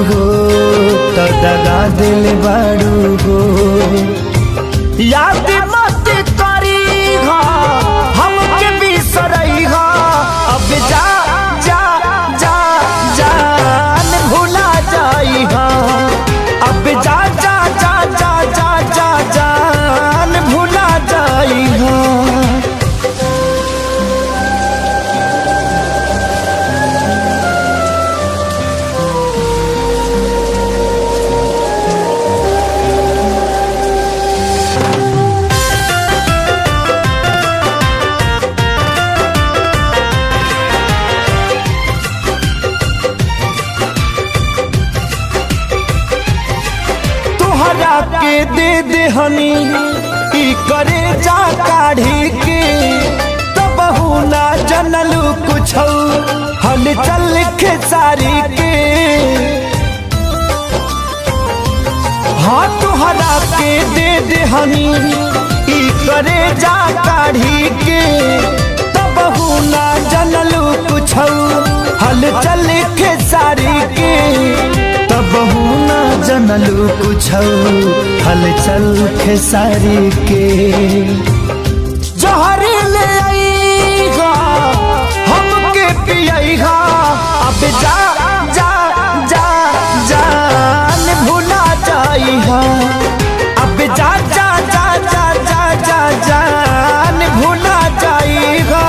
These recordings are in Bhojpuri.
हो तो दगा दिल बारू हो। याद मत करी हा हमके बिसरई हा, अब जा जा जा जान भुला जाई हा, अब जा जा जा जा जा जा जान भुला जाई हा। के दे दे हनी ई करे जा काढ़ी के, तब ना जनलू कुछ हल चल खेसारी के। हाँ तुहरा के दे दे हनी ई करे जा काढ़ी के, तब ना जनलू कुछ हल चल खेसारी के, तब ना जनलू कुछ हलचल खेसारी के। जहर ले आईगा हमके पियईगा, अब जा जा जा जान भुला जाईहा, अब जा जा जा जा जा जा जान भुला जाईगा।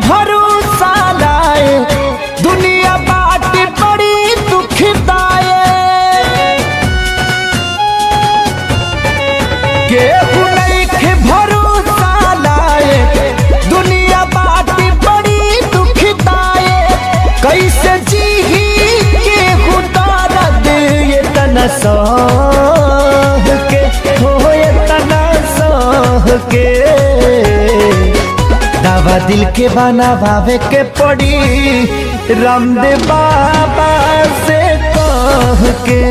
भरोसा लाए दुनिया बाट बड़ी दुखदाए, केहू नहीं के भरोसा लाए दुनिया बाट बड़ी दुखदाए। कैसे जी केहू दर्द ये तना सह के हो, ये तना सह के। दवा दिल के बनावे के पड़ी रामदेव बाबा से कह के,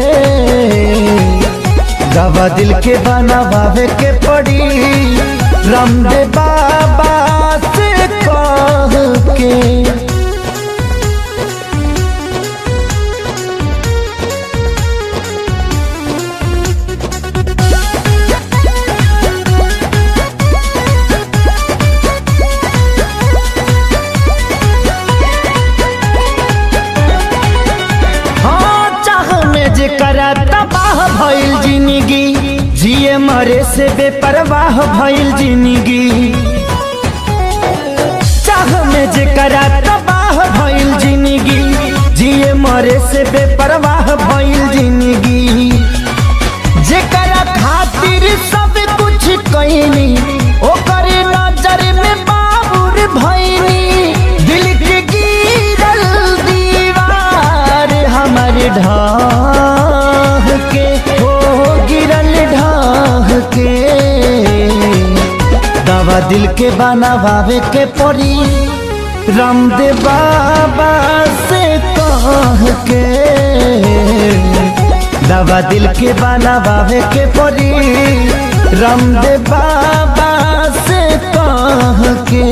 दवा दिल के बनावे के पड़ी रामदेव बाबा से कह के। करा तबाह भइल जिंदगी, जिए मरे से बेपरवाह भइल जिंदगी। चाह में जे करा तबाह भइल जिंदगी, जिए मरे से बेपरवाह भइल जिंदगी। जेकरा खातिर सब कुछ कइनी ओकर नजर में बाबुर भइनी, दिल के गिरल दीवार हमारे ढाह के हो, गिरल ढाह के। दवा दिल के बनावे के पड़ी रामदेव बाबा से कह के, दवा दिल के बनावे के पड़ी रामदेव बाबा से कह के।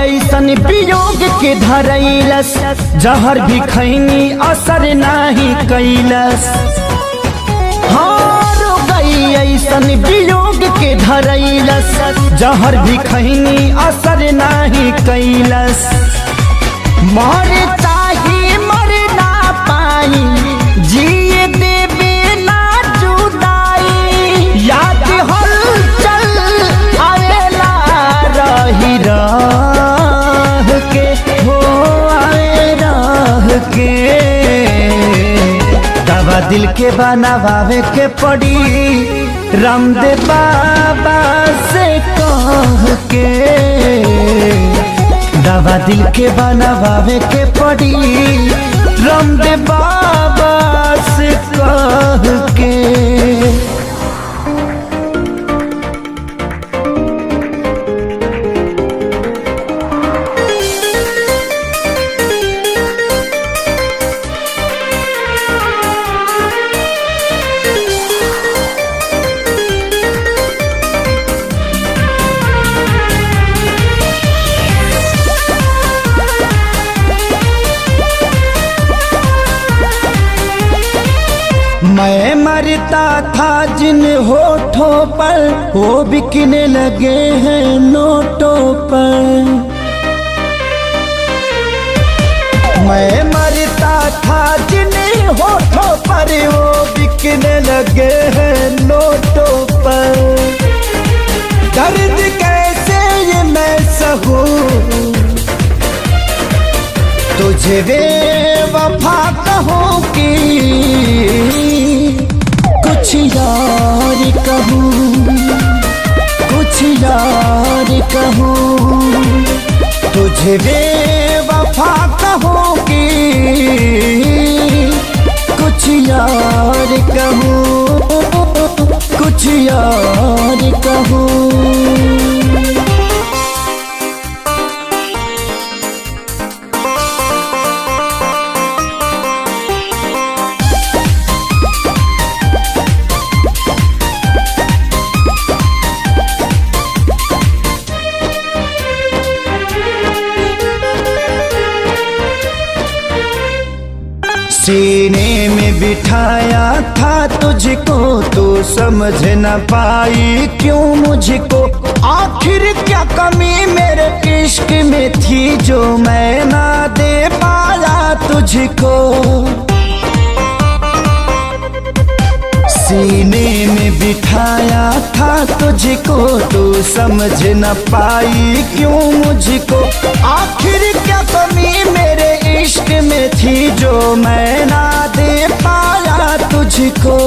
ऐसन वियोग के धरैलस, जहर भी खैनी असर नाही कैलस। हाँ रो गई ऐसन वियोग के धरैलस, जहर भी खैनी असर नाही कैलस। मर चाही मर ना पाई, जिए देवे ना जुदाई। याद हलचल आवेला रही राह के हो, आवे राह के। दवा दिल के बनावे के पड़ी रामदेव बाबा से कह के दवा दिल के बनावे के पड़ी, रामदेव बाबा से कह के। मैं मरता था जिन होठों पर, वो बिकने लगे हैं नोटों पर। मैं मरता था जिन होठों पर, वो बिकने लगे हैं नोटों पर। दर्द कैसे ये मैं सहूं, तुझे बेवफा कहूं कि कुछ यार कहूं, कुछ यार कहूं, तुझे बेवफा कहूं कि कुछ यार कहूं, कुछ यार कहूं। सीने में बिठाया था तुझको, तू समझ न पाई क्यों मुझको। आखिर क्या कमी मेरे इश्क में थी जो मैं ना दे पाया तुझको। सीने में बिठाया था तुझको, तू समझ न पाई क्यों मुझको। आखिर क्या कमी मेरे इश्क में थी जो मैं ना दे पाया तुझको।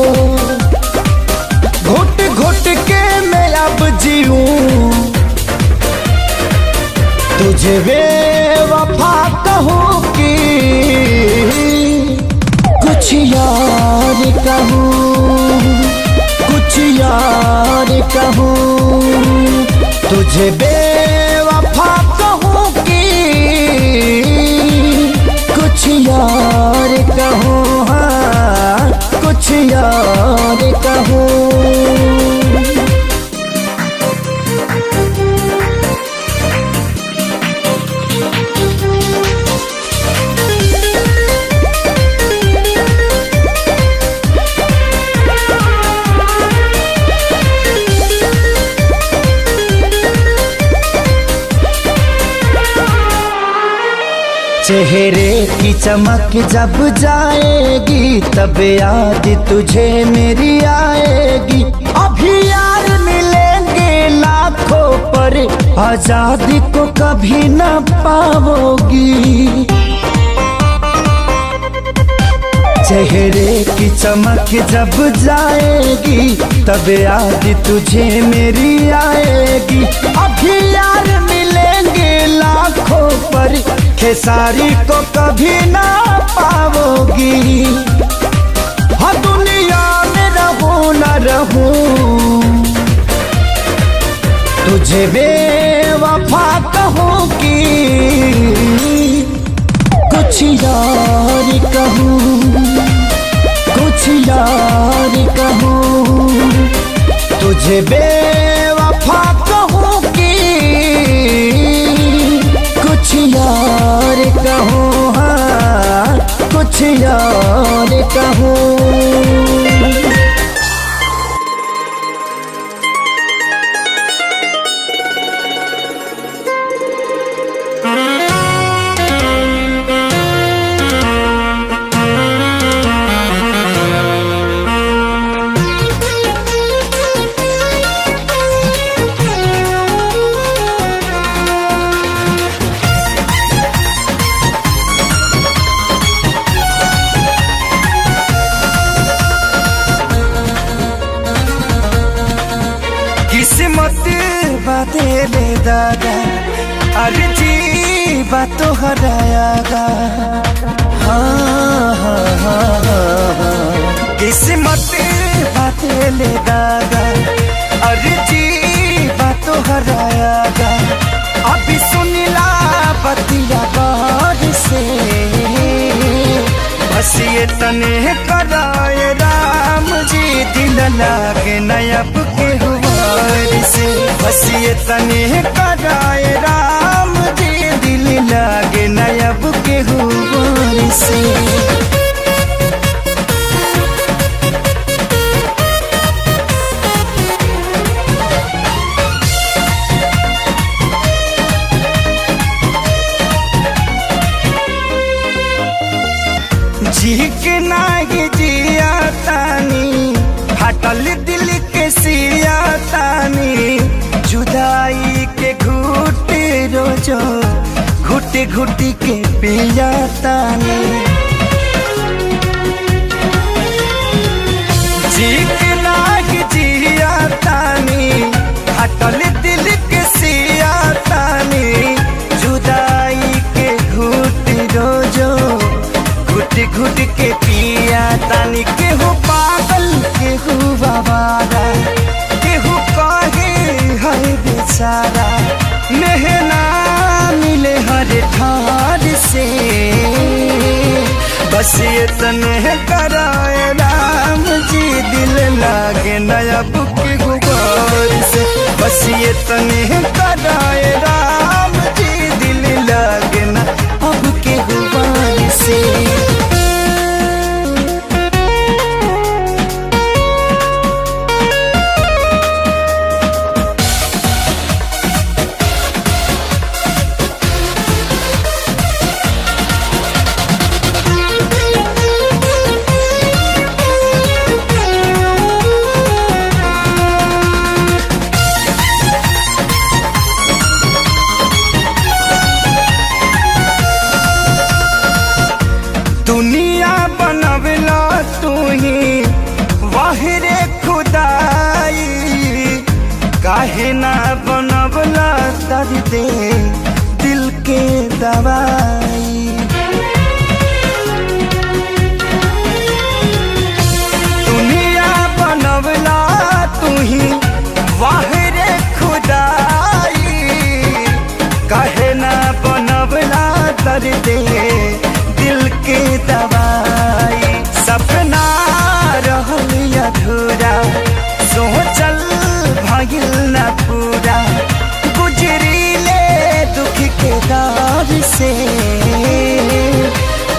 घुट घुट के मैं अब जीऊं, तुझे बेवफा कहूं कि कुछ यार कहूं, कुछ यार कहूं, तुझे बेवफा कहूं कि कुछ यार कहूं, हाँ कुछ यार कहूं। चेहरे की चमक जब जाएगी, तब याद तुझे मेरी आएगी। अभी यार मिलेंगे लाखों पर, आजादी को कभी न पाओगी। चेहरे की चमक जब जाएगी, तब याद तुझे मेरी आएगी। अभी यार मिलेंगे लाखों पर, खेसारी को कभी ना पाओगी। हाँ दुनिया में रहूं न रहूं, तुझे बेवफा कहूं कि कुछ यार कहूं, कुछ यार कहूं, तुझे बेवफा कहूं कि कुछ यार कहूं, हाँ कुछ यार कहूं। दादा अरे जी बात तो हरायागा हाँ हाँ हाँ हाँ किस्मत बात ले दादा अरे जी बात तो हरायागा अभी सुनिला बतिया बार से बस ये तने कराए राम जी दिल लागे नयब के हुआर से बस ये तने कराए राम जी दिल लागे नयब के हुआर से जी के नागी जिया तानी हटल दिल के सिया तानी जुदाई के घुट रोजो घुट घुट के पिया तानी जी के नागी जिया तानी हटल दिल के सिया तानी जुदाई के घुट रोजो घुट घुट के पिया तानी केहू पागल केहू बाबारा केहू कहे है बेचारा मेहना मिले हर ठार से बस ये तने कराए राम जी दिल लागे नयब के गुबार से बस ये तने कराए राम जी दिल लागे ना अब के गुबार से दुनिया बनवला तू ही वाहिरे खुदाई काहे ना बनवला दर्द दिल के दवाई दुनिया बनवला तू ही वाहिरे खुदाई काहे ना बनवला दर्द दिल के दवाई सपना रहल अधूरा सोचल भइल न पूरा गुजरीले दुख के दौर से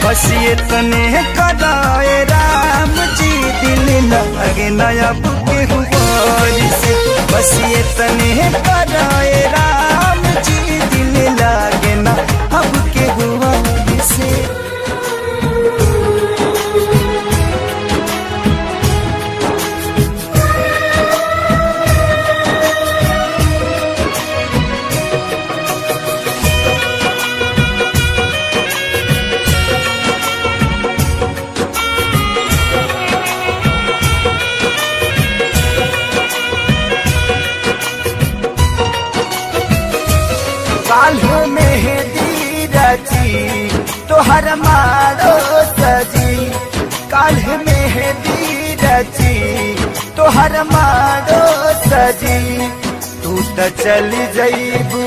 बस ये तने कराए राम जी दिल लगे नयब के हुआर से बस ये तने कराए राम जी दिल लागे ना अब के हुआर से काल्ह मेहंदी रची तोहर मारो सजी काल्ह मेहंदी रची तोहर मारो सजी तू त चली जईबू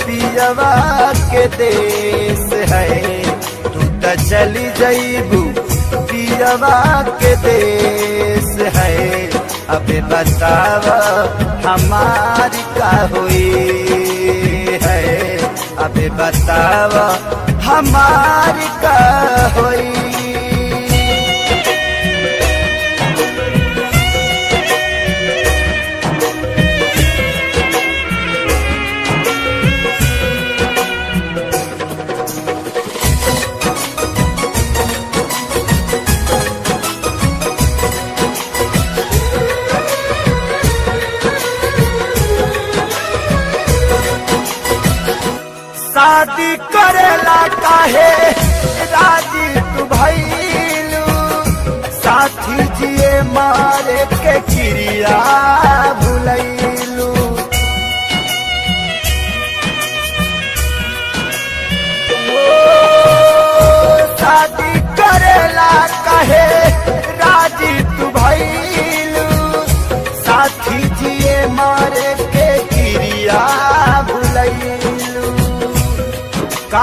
पियवा के देश है तू त चली जईबू पियवा के देश है अबे बतावा हमारी का हुई है अबे बतावा हमारी का होई शादी करेला काहे राजी तू भइलू साथी जिए मारे के चिड़िया भुलैलू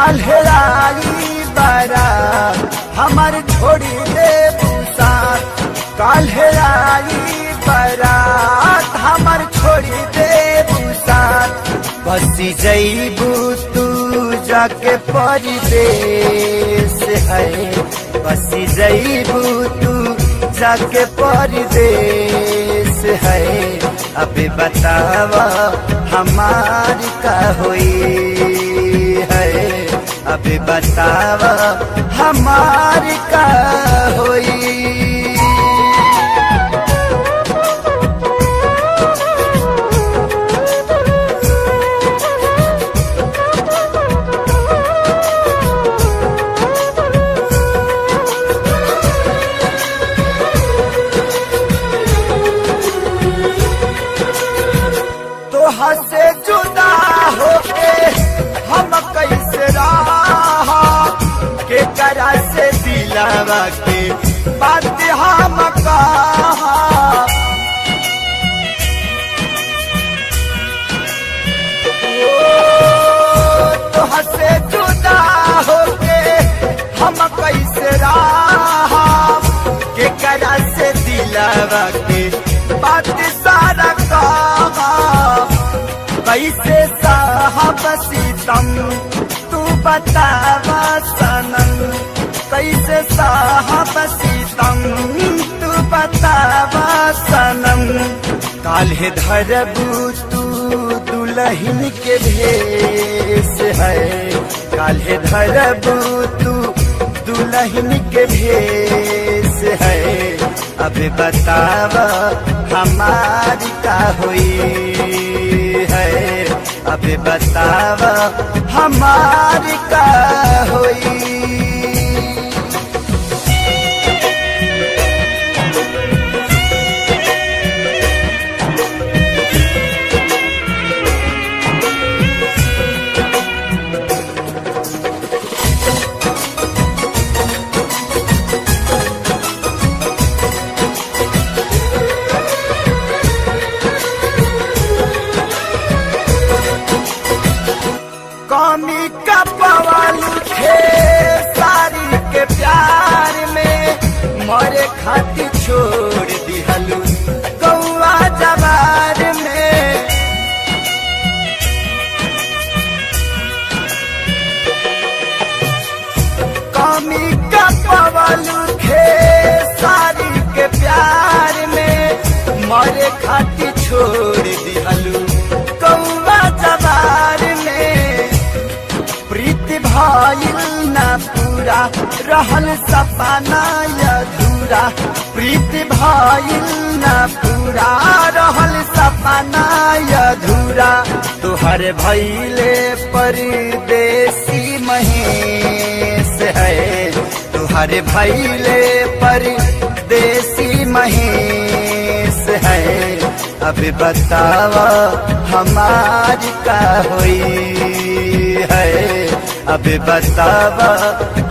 काल्हे आई बारात हमार छोड़ी दे साथ। काल्हे आई बारात हमार छोड़ी दे साथ। बसी जईबू तू जाके परदेस है। बसी जईबू तू जाके परदेस है। अबे बतावा हमारी का हुई है। अबे बतावा हमारी का हुई। से जुदा होके हम कैसे रहा के करा से दिलावा के बात हम कहा। तो से जुदा होके हम कैसे रहा के करा से दिलावा के बात सारा कहा। कैसे साहब सीतम तू बतावा सनम। कैसे साहब सीतम तू बतावा सनम। काल्हे धरबू तू दुल्हन के भेष है। काल्हे धरबू तू दुल्हन के भेष है। अब बतावा हमारी का हुई है। अब बतावा हमारी का हुई। कमी का पवालू थे सारी के प्यार में। मरे खातिर छोड़ दिहलू गौआ जवार में। कमी का पवालू थे सारी के प्यार में। मरे खातिर छोड़ दिहलू गौआ जवार में। प्रीति भइल ना पूरा रहल सपना अधूरा। प्रीति भइल ना पूरा रहल सपना अधूरा। तुहर भइले परदेसी महेश है। तुहर भइले परदेसी महेश है। अब बतावा हमारी का हुई है। अब बतावा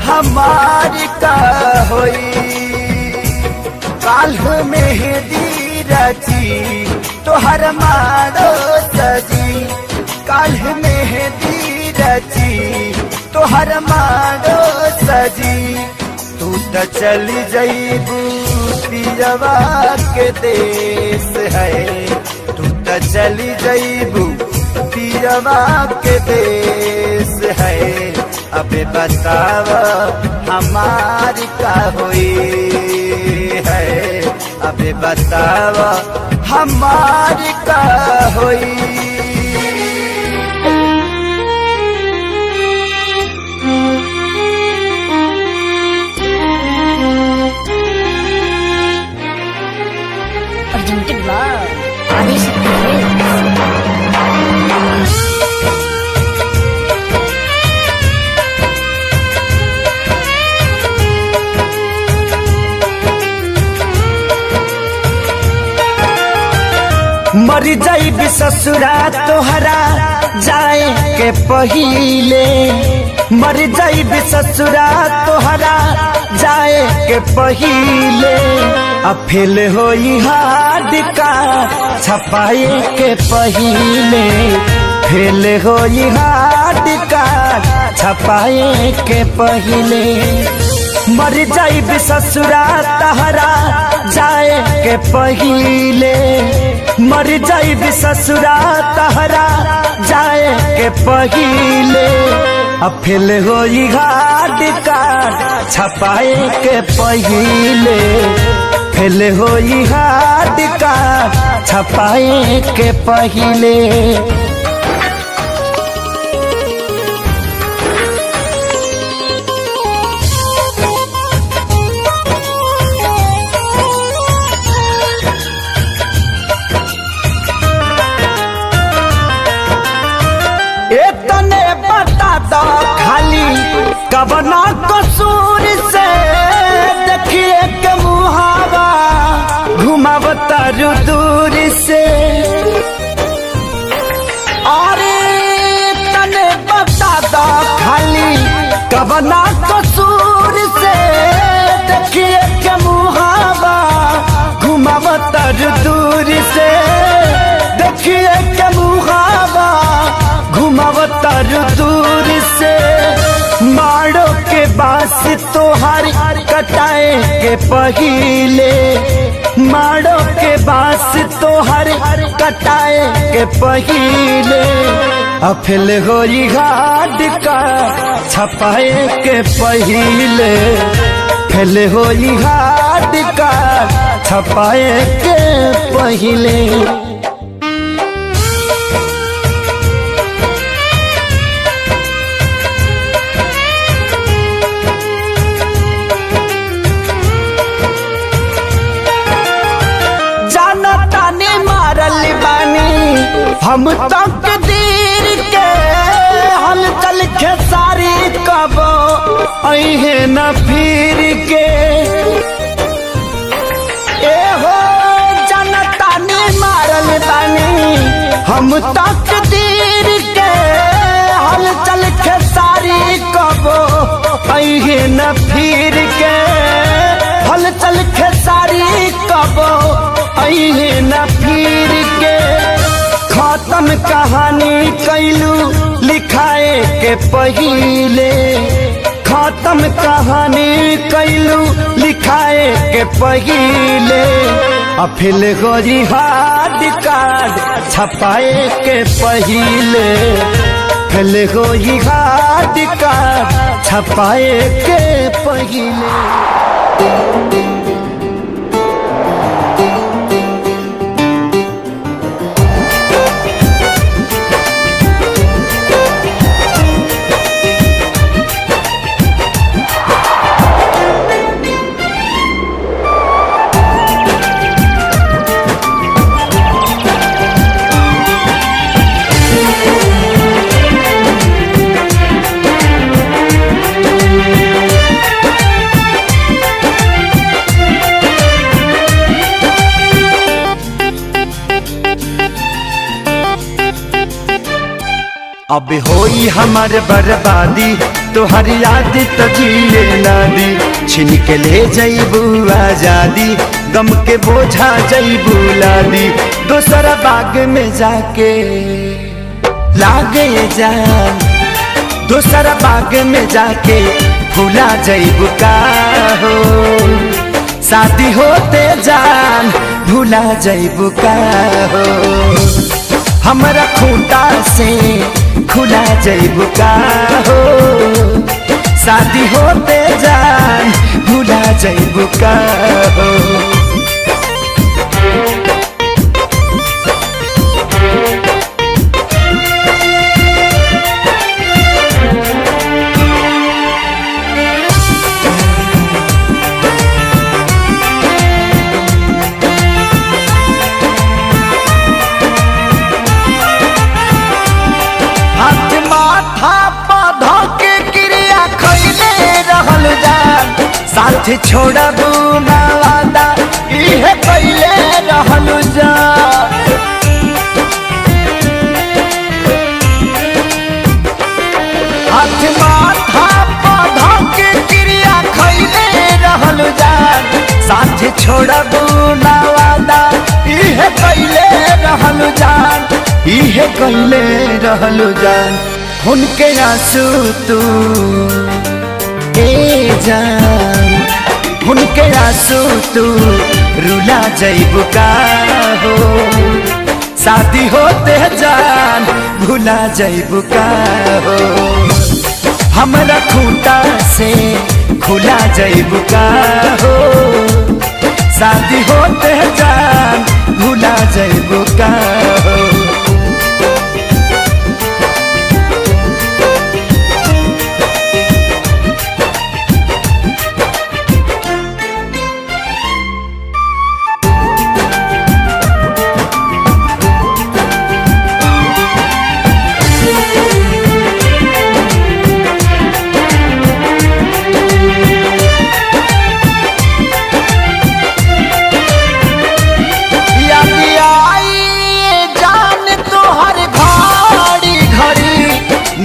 हमारी का हुई। काल्ह मेहंदी रची तोहर मारो सजी। काल्ह मेहंदी रची तोहर मारो सजी। तू तो चली जईबू पियवा के देश है। तू तो चली जईबू पियवा के देश है। अब बतावा हमारी का हुई है। अब बतावा हमारी का हुई। Presented by Adishakti Films. मर जाई ससुरा तोहरा जाए के पहिले। मर जाई ससुरा तोहरा जाए के पहिले। अफेल होई हाड का छपाए के पहिले। फेल होई हाड का कार्ड छपाए के पहले मर जाइब ससुरा तहरा जाए के पहले मर जाइब ससुरा तहरा जाए के पहले अब फेल होई कार्ड कार्ड छपाए के पहले फेल होई कार्ड कार्ड छपाए के पहले इतने बता दो खाली कबना कसूर से देखिए के मुहावा घुमावता दूर से और इतने बता दो खाली कबना कसूर से देखिए के मुहावा घुमावता दूर से देखिए के मुहावा घुमावतर दूर से मारो के बास तोहार कटाए के पहले मारो के बास तोहार कटाए के पहले अफिल होई घाट का छपाए के पहले फेल होई घाट का छपाए के पहले हम तक दीर के हलचल खेसारी कब अहे न फिर के ए हो जनता ने मारल बानी हम तक दीर के हलचल खेसारी कब अहे न फिर के हलचल खेसारी कब अहे न फिर के खत्म कहानी कैलू लिखाए के पहले खत्म कहानी कैलू लिखाए के पहले अफिल गोरी हार्ड कार्ड छपाए के पहले फिल गोरी हार्ड कार्ड छपाए के पहले अब होई हमार बर्बादी तोहर याद तजिए नादी छिन के ले जईबू आजादी गम के बोझा जईबू लादी दोसरा बाग में जाके लागे जान दोसरा बाग में जाके भूला जईबू का हो शादी होते जान भूला जईबू का हो हमारा खूंटा से खुला जईबू का हो शादी होते जान भूला जईबू का हो साथ छोड़बू ना वादा इहे पहले रहलू जा हाथ माथा पौधा के क्रिया खैले रहलू जा साथ छोड़बू ना वादा इहे पहले रहलू जान इहे पहले रहलू जान उनके आंसू तू ए जान, उनके आंसू तू रुला जइबू का हो, शादी होते जान भुला जइबू का हो, हमरा खूंटा से खुला जइबू का हो, शादी होते जान भुला जइबू का हो।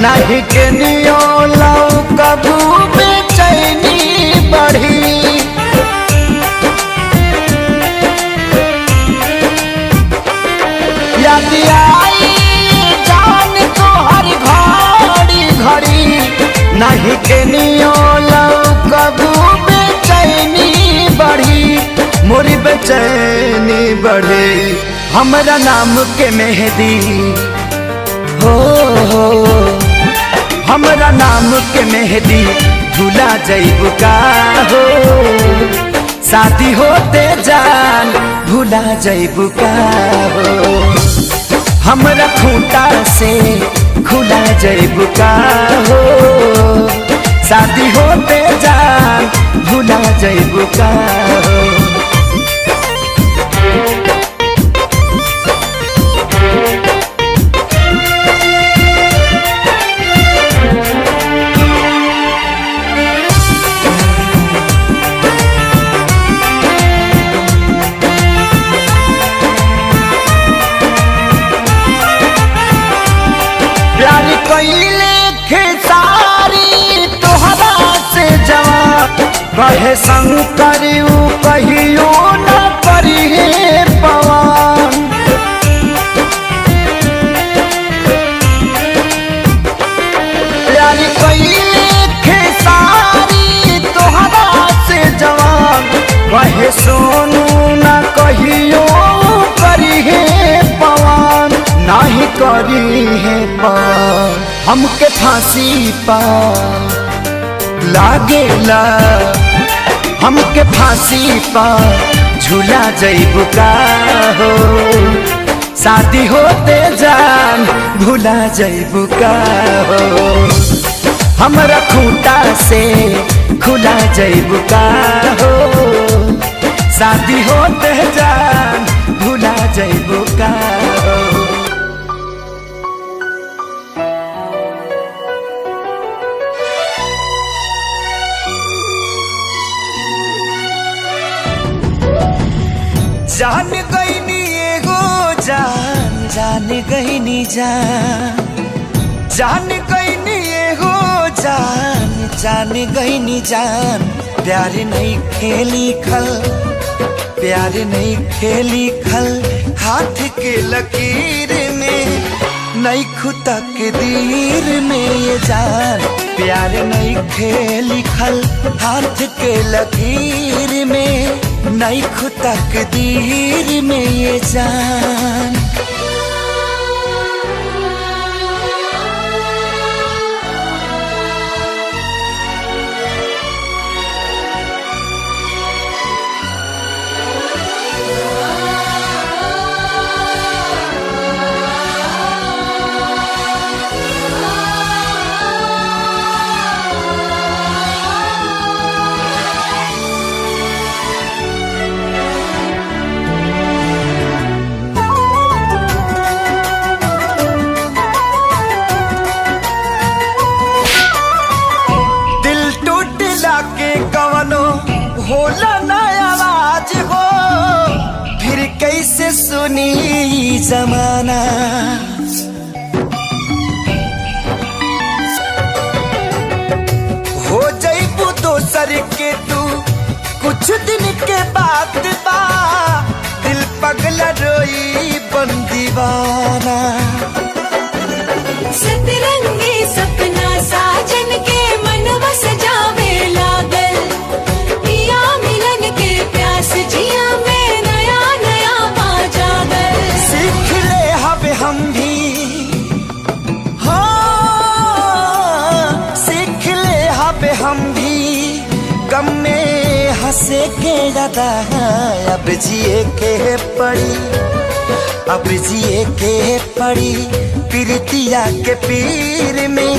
नहीं के नियो लौ कबू बेचैनी बढ़ी, याद आई जान तो हर घड़ी घड़ी, नहीं के नियो लौ कबू बेचैनी बढ़ी, मोरी बेचैनी बढ़ी, हमरा नाम के मेहंदी हो, हमरा नाम के मेहंदी भुला जइबू का हो, शादी होते जान भुला जइबू का हो, हमरा खूंटा से खुला जइबू का हो, शादी होते जान भुला जइबू का हो। प्यार कइले खेसारी तोहरा से जवान, कहे शंकर ऊ कहियो न करिहे पवन, प्यार कइले खेसारी तोहरा से जवान, कहे सोनू न कहियो करिहे पवन, नाही करी है पार हमके फांसी पा लागेला, हमके फांसी पा झूला जइबू का हो, शादी होते जान भुला जइबू का हो, हमरा खूंटा से खुला जइबू का हो, शादी होते जान भुला जइबू का हो। जान गईनी एगो जान, जान गईनी जान, जान गईनी एगो जान, जान गईनी जान, प्यार नहीं खेली खल, प्यार नहीं खेली खल, हाथ के लकीर में नहीं खुदा के दीर में ये जान, प्यार नहीं खेली खल, हाथ के लकीर में नहीं खुदा के दीर में ये जान। होला ना आवाज हो, फिर कैसे सुनी जमाना, हो जाइबू दोसर के तू कुछ दिन के बाद बा, दिल पगला रोई बन दीवाना, सतरंगी के ज्यादा अब जिए के पड़ी, अब जिए के पड़ी प्रीतिया के पीर में,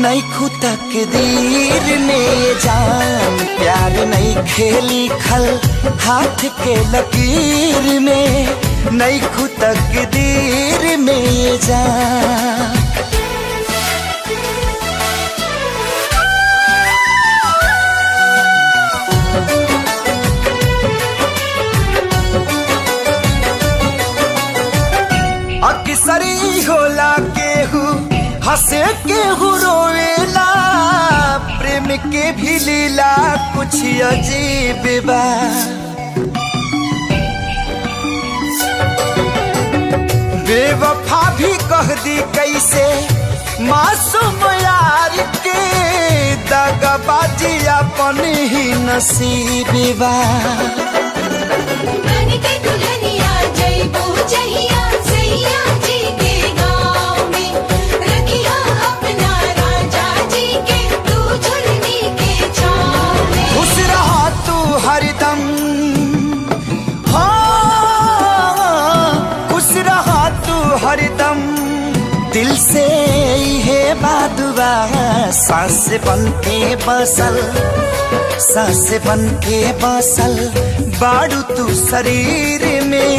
नहीं खुदा के दीर में जान प्यार नहीं खेली खल हाथ के लकीर में, नहीं खुदा के दीर में जान। अक्सरी होला केहू हंसे केहू रोवेला, प्रेम के भी लीला कुछ अजीब बा। बेवफा भी कह दी कैसे मासूम यार के, दगाबाजी अपन ही नसीब बा। हरदम हाँ खुश रहा तू हरदम, दिल से है बादुआ सांस बन के बसल, सांस बन के बसल बाड़ू तू शरीर में,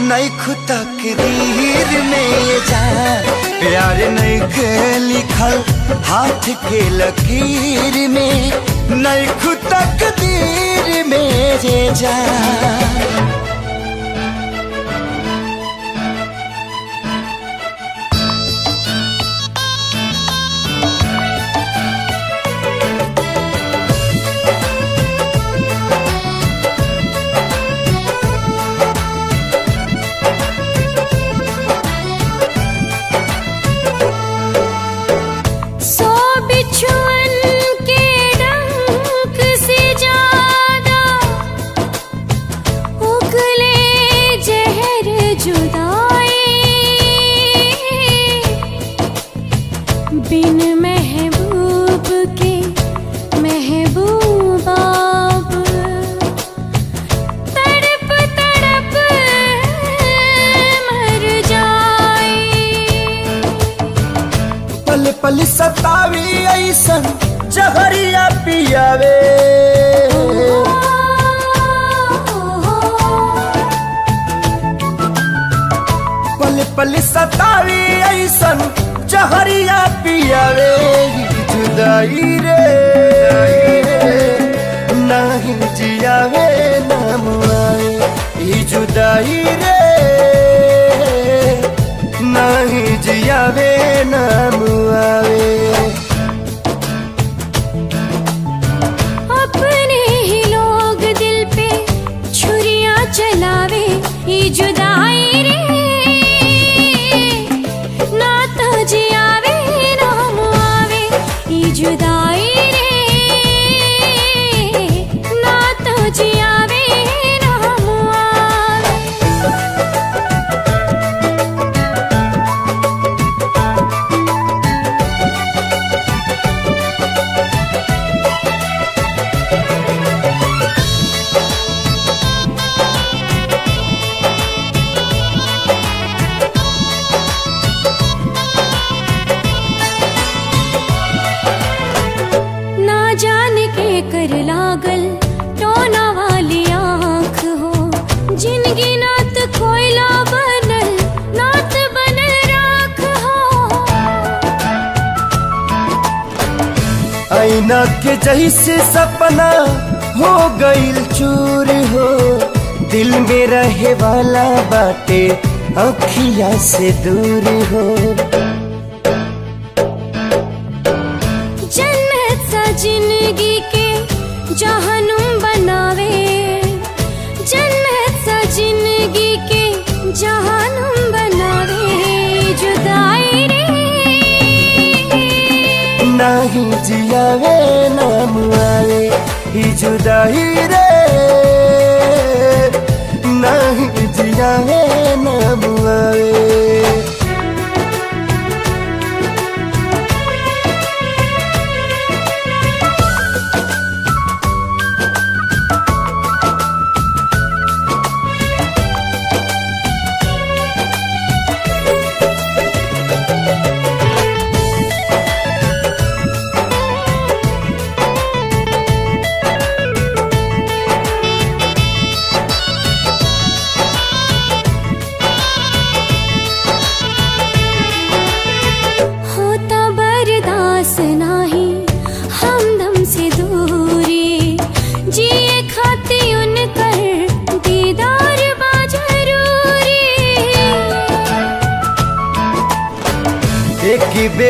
नहीं खुदा के दीर में जान प्यार नहीं के लिखल हाथ के लकीर में, नहीं खुदा के दीर में जान। बिन महबूब के महबूब आप तड़प तड़प मर जाए, पल पल सतावी ऐसन जहरिया पियावे, पल पल सतावी ऐसन जहरिया पियावे, जुदाई रे नहीं जियावे नाम आवे, जुदाई रे नहीं जियावे नाम आवे। अपने ही लोग दिल पे छुरियां चलावे, ये जुदाई रे ना तो जियावे नाम आवे, ये जुदाई रे ना तो जियावे नाम आवे। कर लागल टोना वाली आँख हो, जिनगी नात कोयला बनल नात बनल राख हो। आईना के जैसे सपना हो गईल चूर हो, दिल में रहे वाला बाटे अखिया से दूर हो। जन्नत सा जिंदगी के जहनुम बनावे, जन्नत सा जिंदगी के जहनुम बनावे, जुदाई रे नहीं जियावे नाम आवे, जुदाई रे नहीं जियावे नाम आवे।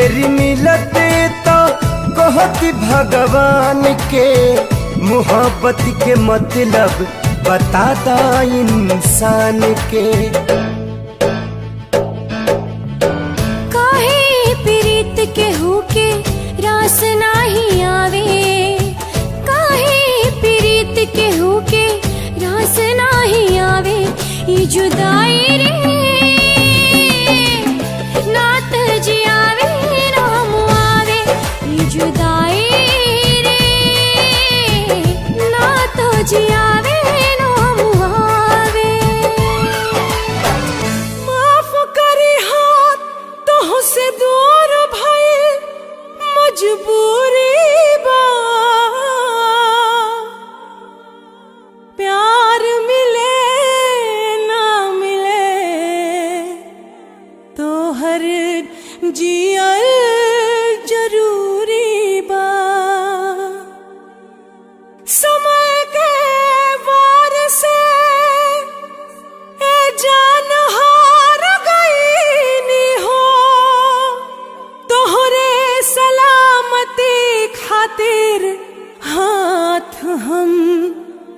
बेरी मिलते तो कहती भगवान के मोहब्बत के मतलब बताता इंसान के। काहे प्रीत के होके रास नाही आवे, काहे प्रीत के होके रास नाही आवे, ये जुदाई रे नात जियावे राम आवे, ये जुदाई रे नात जियावे राम आवे। माफ करी हाथ तो से दूर भई मजबूरी बा, प्यार मिले ना मिले तो हर जियल जरूरी बा। समय के वार से ए जान हार गईनी हो, तोहरे सलामती खातिर हाथ हम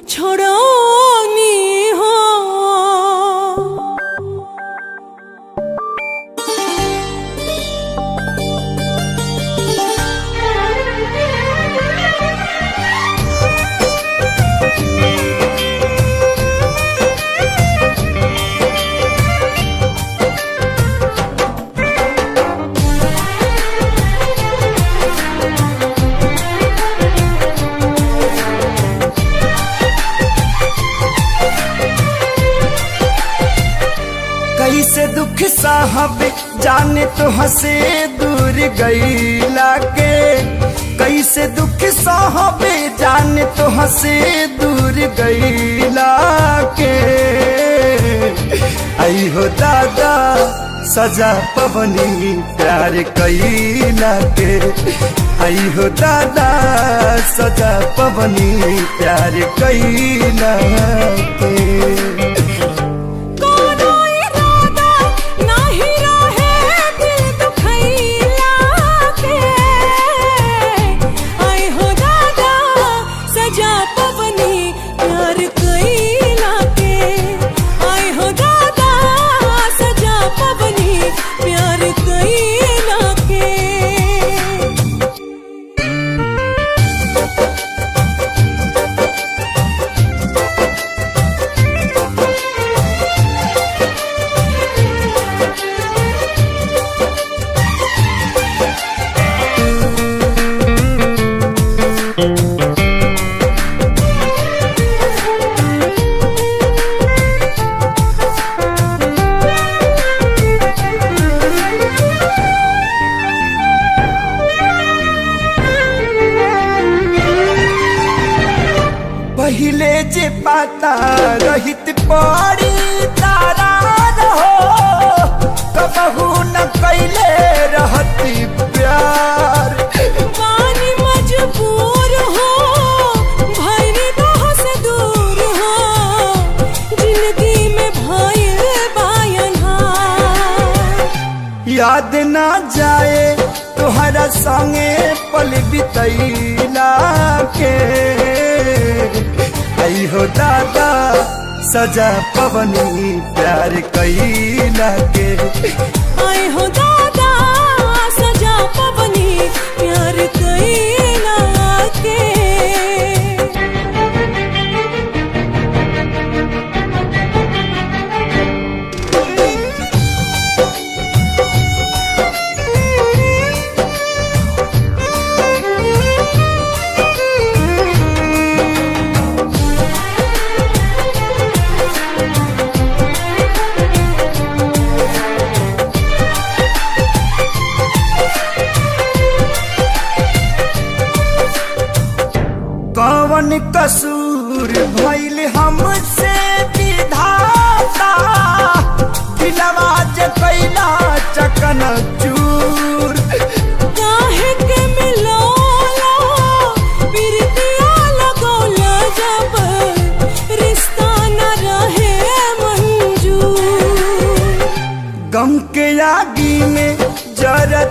छोड़ोनी हो। कैसे दुख साहब जाने तो हंसे दूर गईला के, कैसे दुख साहब जाने तो हंसे दूर गईला के। आई हो दादा सजा पवनी प्यार कैला के, आई हो दादा सजा पवनी प्यार कैला के। पहिले जे पाता रहित पड़ी तारा रहो, कबहू न कैले रहती प्यार। पानी मजबूर हो भैरी दोह से दूर हो, जिंदगी में भइल बायनहार। याद ना जाए तुहरा संगे पल बितैला के, आई हो दादा सजा पवनी प्यार कैला के। आई हो दादा सजा पवनी प्यार कैला के।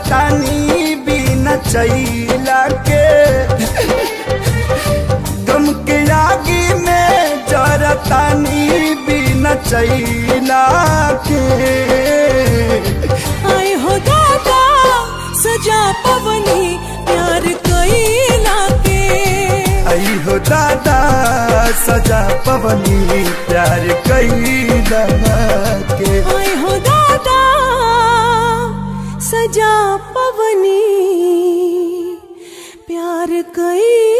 जरतानी बिना चैला के गम के आगे में जरतानी बिना चैला के आए हो दादा सजा पवनी प्यार कैला के आई हो दादा सजा पवनी प्यार कैला के आए हो दादा सजा पवनी प्यार कैला